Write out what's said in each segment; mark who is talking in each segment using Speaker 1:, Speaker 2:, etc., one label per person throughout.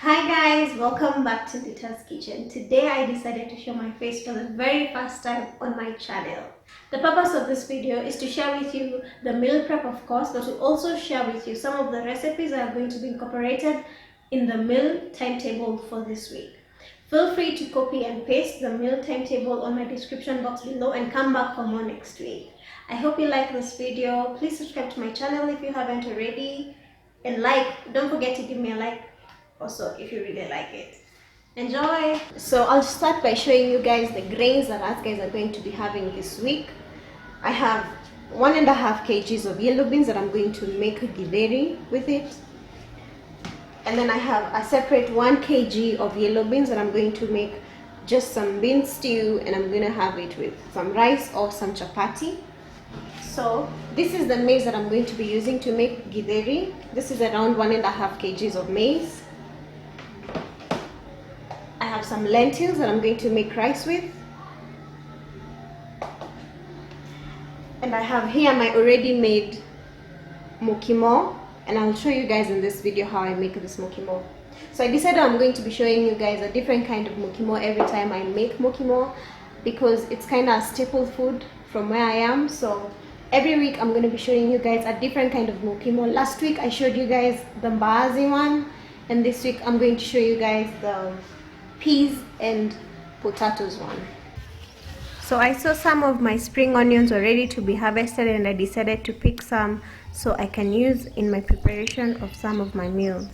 Speaker 1: Hi guys, welcome back to Thur's Kitchen. Today I decided to show my face for the very first time on my channel. The purpose of this video is to share with you the meal prep, of course, but to also share with you some of the recipes that are going to be incorporated in the meal timetable for this week. Feel free to copy and paste the meal timetable on my description box below and come back for more next week. I hope you like this video. Please subscribe to my channel if you haven't already, and don't forget to give me a like also if you really like it. Enjoy! So I'll start by showing you guys the grains that us guys are going to be having this week. I have 1.5 kgs of yellow beans that I'm going to make githeri with it. And then I have a separate 1 kg of yellow beans that I'm going to make just some bean stew, and I'm going to have it with some rice or some chapati. So this is the maize that I'm going to be using to make githeri. This is around 1.5 kgs of maize. I have some lentils that I'm going to make rice with. And I have here my already made Mukimo, and I'll show you guys in this video how I make this Mukimo. So I decided I'm going to be showing you guys a different kind of Mukimo every time I make Mukimo, because it's kind of a staple food from where I am. So every week I'm going to be showing you guys a different kind of Mukimo. Last week I showed you guys the mbaazi one, and this week I'm going to show you guys the peas and potatoes one. So I saw some of my spring onions were ready to be harvested, and I decided to pick some so I can use in my preparation of some of my meals.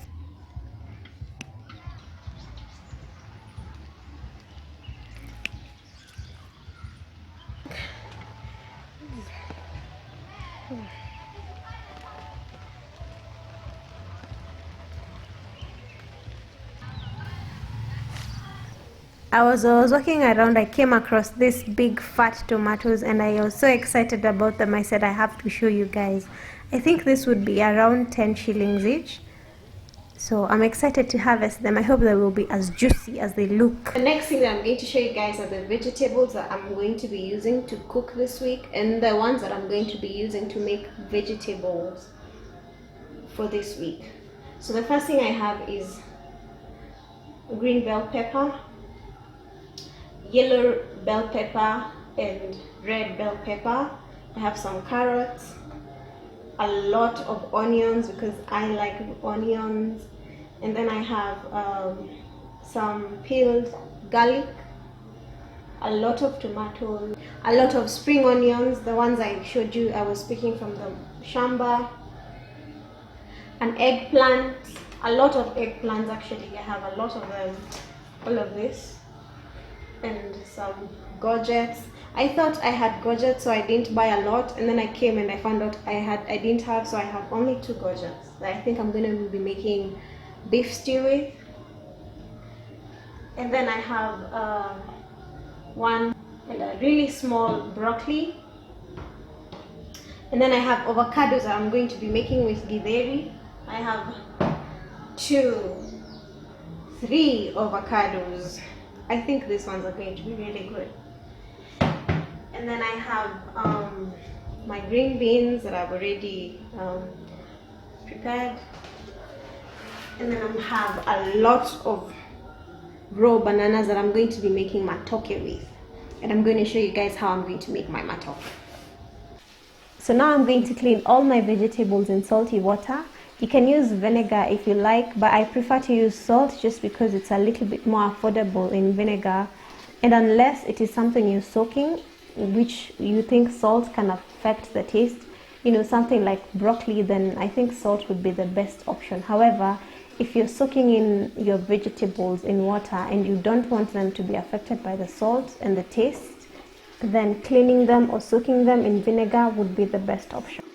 Speaker 1: As I was walking around, I came across these big fat tomatoes, and I was so excited about them. I said I have to show you guys. I think this would be around 10 shillings each. So I'm excited to harvest them. I hope they will be as juicy as they look. The next thing that I'm going to show you guys are the vegetables that I'm going to be using to cook this week, and the ones that I'm going to be using to make vegetables for this week. So the first thing I have is green bell pepper, yellow bell pepper, and red bell pepper. I have some carrots, a lot of onions because I like onions, and then I have some peeled garlic, a lot of tomatoes, a lot of spring onions, the ones I showed you I was picking from the shamba, an eggplant, a lot of eggplants actually. I have a lot of them, all of this, and some gourgets. I thought I had gourgets, so I didn't buy a lot, and then I came and I found out I didn't have, so I have only 2 gourgets that I think I'm going to be making beef stew with. And then I have one and a really small broccoli, and then I have avocados that I'm going to be making with githeri. I have 3 avocados. I think these ones are going to be really good. And then I have my green beans that I've already prepared. And then I have a lot of raw bananas that I'm going to be making matoke with. And I'm going to show you guys how I'm going to make my matoke. So now I'm going to clean all my vegetables in salty water. You can use vinegar if you like, but I prefer to use salt just because it's a little bit more affordable in vinegar. And unless it is something you're soaking, which you think salt can affect the taste, you know, something like broccoli, then I think salt would be the best option. However, if you're soaking in your vegetables in water and you don't want them to be affected by the salt and the taste, then cleaning them or soaking them in vinegar would be the best option.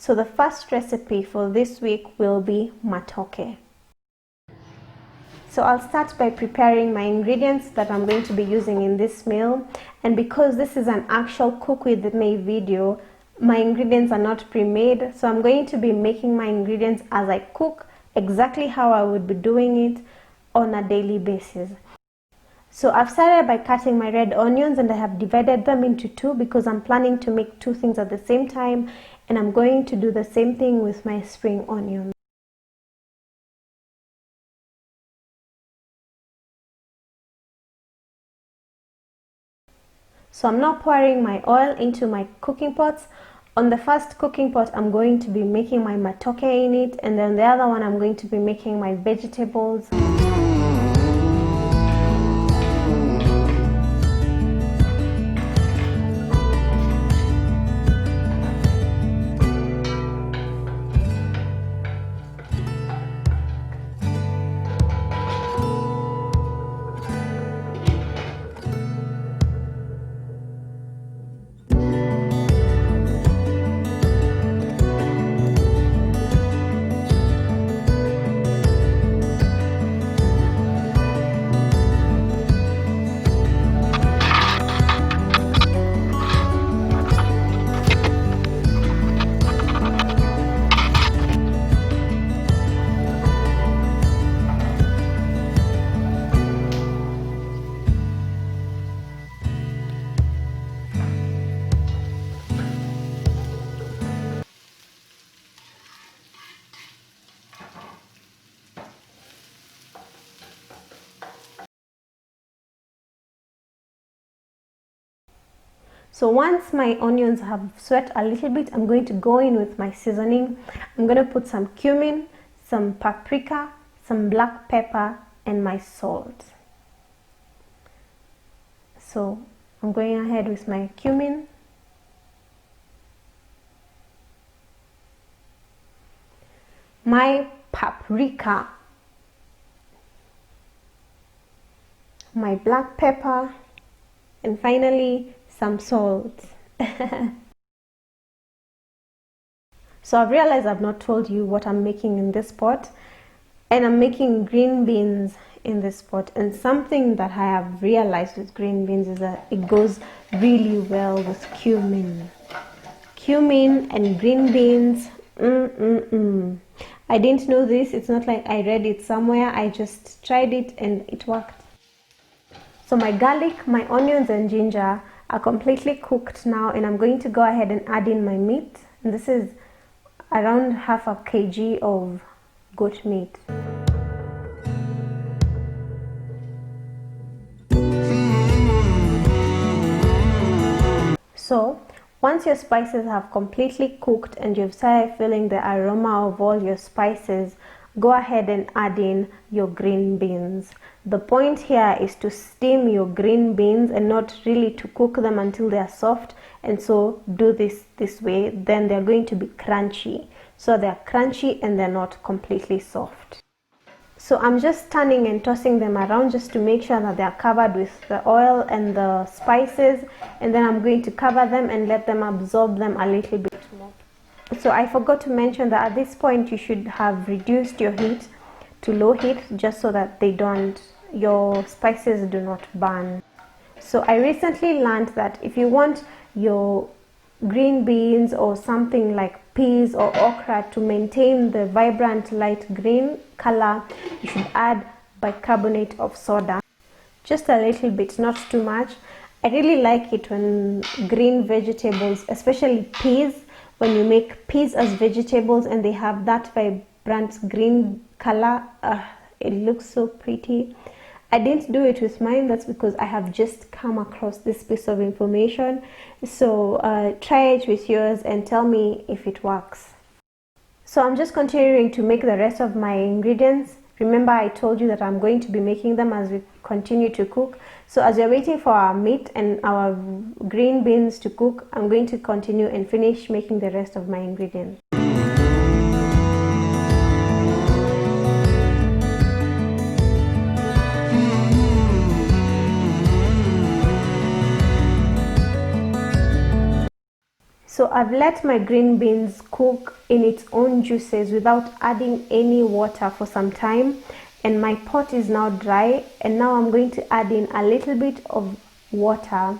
Speaker 1: So the first recipe for this week will be matoke. So I'll start by preparing my ingredients that I'm going to be using in this meal, and because this is an actual cook with me video, my ingredients are not pre-made, so I'm going to be making my ingredients as I cook, exactly how I would be doing it on a daily basis. So I've started by cutting my red onions, and I have divided them into two because I'm planning to make two things at the same time, and I'm going to do the same thing with my spring onions. So I'm now pouring my oil into my cooking pots. On the first cooking pot, I'm going to be making my matoke in it, and then the other one I'm going to be making my vegetables. So once my onions have sweat a little bit, I'm going to go in with my seasoning. I'm going to put some cumin, some paprika, some black pepper, and my salt. So I'm going ahead with my cumin, my paprika, my black pepper, and finally some salt. So I've realized I've not told you what I'm making in this pot, and I'm making green beans in this pot. And something that I have realized with green beans is that it goes really well with cumin. Cumin and green beans. I didn't know this. It's not like I read it somewhere. I just tried it and it worked. So my garlic, my onions and ginger are completely cooked now, and I'm going to go ahead and add in my meat. And this is around half a kg of goat meat. So once your spices have completely cooked and you've started feeling the aroma of all your spices, go ahead and add in your green beans. The point here is to steam your green beans and not really to cook them until they are soft. And so do this way, then they're going to be crunchy. So they're crunchy and they're not completely soft. So I'm just turning and tossing them around just to make sure that they are covered with the oil and the spices, and then I'm going to cover them and let them absorb them a little bit more. So I forgot to mention that at this point you should have reduced your heat to low heat, just so that your spices do not burn. So I recently learned that if you want your green beans or something like peas or okra to maintain the vibrant light green color, you should add bicarbonate of soda, just a little bit, not too much. I really like it when green vegetables, especially peas, when you make peas as vegetables and they have that vibrant green color, it looks so pretty. I didn't do it with mine. That's because I have just come across this piece of information. So try it with yours and tell me if it works. So I'm just continuing to make the rest of my ingredients. Remember, I told you that I'm going to be making them as we continue to cook. So as we're waiting for our meat and our green beans to cook, I'm going to continue and finish making the rest of my ingredients. So I've let my green beans cook in its own juices without adding any water for some time, and my pot is now dry, and now I'm going to add in a little bit of water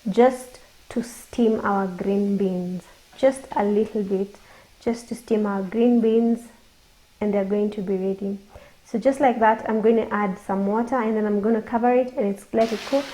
Speaker 1: just to steam our green beans. Just a little bit, just to steam our green beans, and they're going to be ready. So just like that, I'm going to add some water, and then I'm going to cover it and let it cook.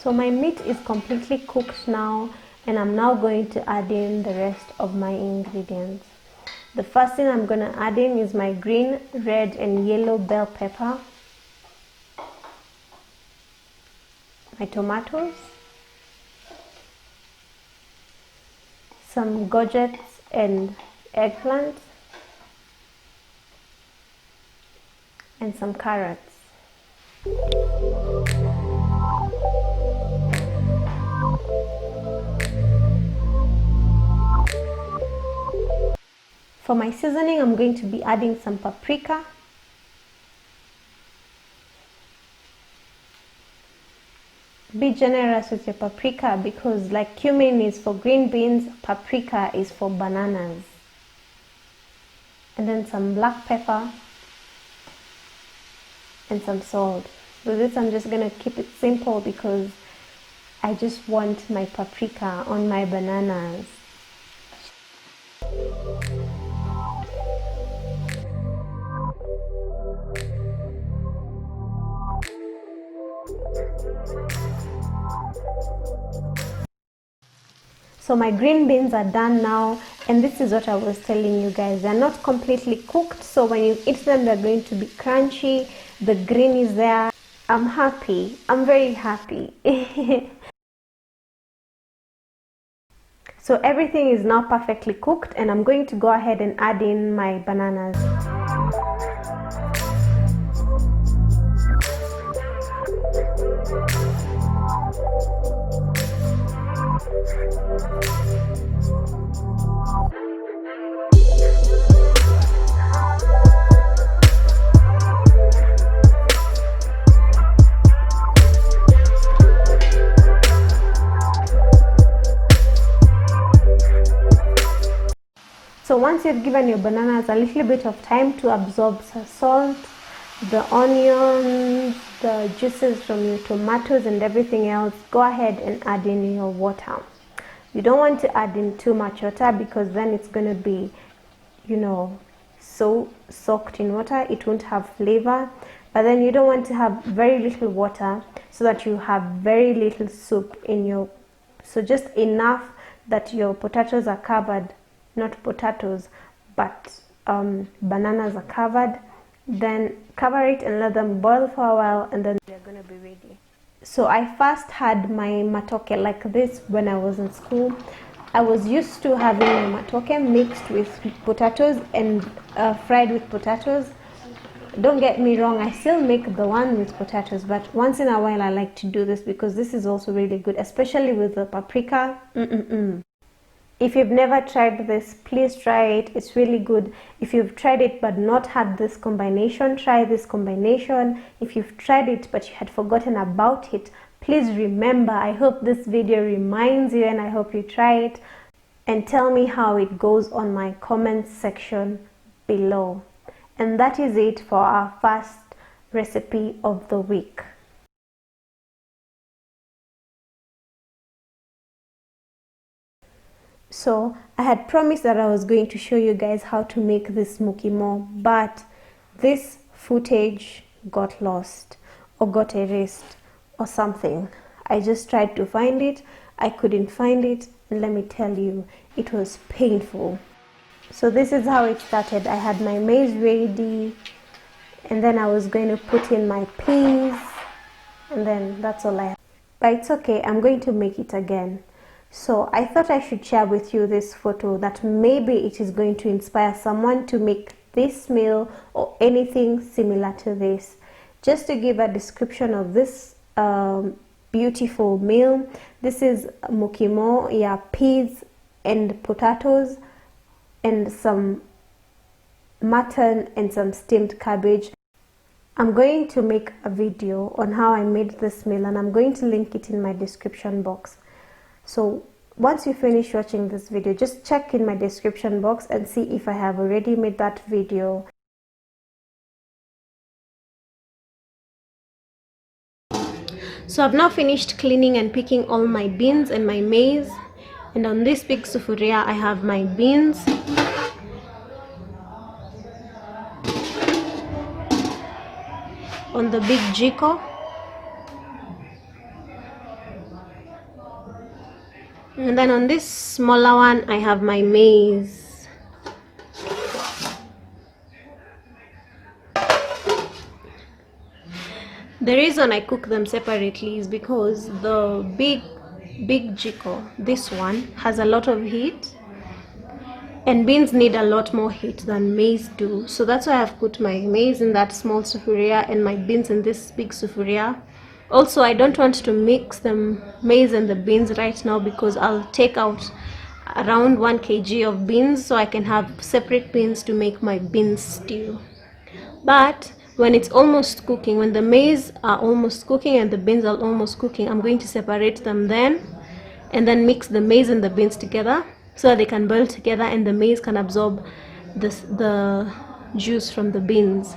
Speaker 1: So my meat is completely cooked now, and I'm now going to add in the rest of my ingredients. The first thing I'm going to add in is my green, red and yellow bell pepper, my tomatoes, some courgettes and eggplant, and some carrots. For my seasoning, I'm going to be adding some paprika, be generous with your paprika, because like cumin is for green beans, paprika is for bananas. And then some black pepper and some salt. So this I'm just going to keep it simple because I just want my paprika on my bananas. So my green beans are done now, and this is what I was telling you guys. They're not completely cooked, so when you eat them, they're going to be crunchy. The green is there. I'm happy. I'm very happy. So everything is now perfectly cooked, and I'm going to go ahead and add in my bananas. So once you've given your bananas a little bit of time to absorb the salt, the onions, the juices from your tomatoes and everything else, go ahead and add in your water. You don't want to add in too much water because then it's going to be, so soaked in water, it won't have flavor. But then you don't want to have very little water so that you have very little soup in your, so just enough that your potatoes are covered, not potatoes, but bananas are covered, then cover it and let them boil for a while, and then they're gonna be ready. So I first had my matoke like this when I was in school. I was used to having my matoke mixed with potatoes and fried with potatoes. Don't get me wrong, I still make the one with potatoes, but once in a while I like to do this because this is also really good, especially with the paprika. If you've never tried this, please try it. It's really good. If you've tried it but not had this combination, try this combination. If you've tried it but you had forgotten about it, please remember. I hope this video reminds you, and I hope you try it. And tell me how it goes on my comments section below. And that is it for our first recipe of the week. So I had promised that I was going to show you guys how to make this Mukimo, but this footage got lost or got erased or something. I just tried to find it, I couldn't find it, and let me tell you, it was painful. So this is how it started. I had my maize ready, and then I was going to put in my peas, and then that's all I had. But it's okay, I'm going to make it again. So I thought I should share with you this photo, that maybe it is going to inspire someone to make this meal or anything similar to this. Just to give a description of this beautiful meal, this is Mukimo, yeah, peas and potatoes and some mutton and some steamed cabbage. I'm going to make a video on how I made this meal, and I'm going to link it in my description box. So once you finish watching this video, just check in my description box and see if I have already made that video. So I've now finished cleaning and picking all my beans and my maize, and on this big sufuria I have my beans, on the big jiko, and then on this smaller one I have my maize. The reason I cook them separately is because the big jiko, this one, has a lot of heat, and beans need a lot more heat than maize do. So that's why I've put my maize in that small sufuria and my beans in this big sufuria. Also, I don't want to mix the maize and the beans right now because I'll take out around 1 kg of beans, so I can have separate beans to make my bean stew. But when it's almost cooking, when the maize are almost cooking and the beans are almost cooking, I'm going to separate them then, and then mix the maize and the beans together so that they can boil together and the maize can absorb the juice from the beans.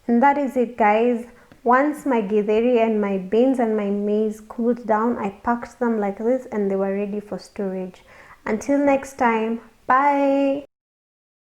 Speaker 1: And that is it, guys. Once my githeri and my beans and my maize cooled down, I packed them like this and they were ready for storage. Until next time, bye.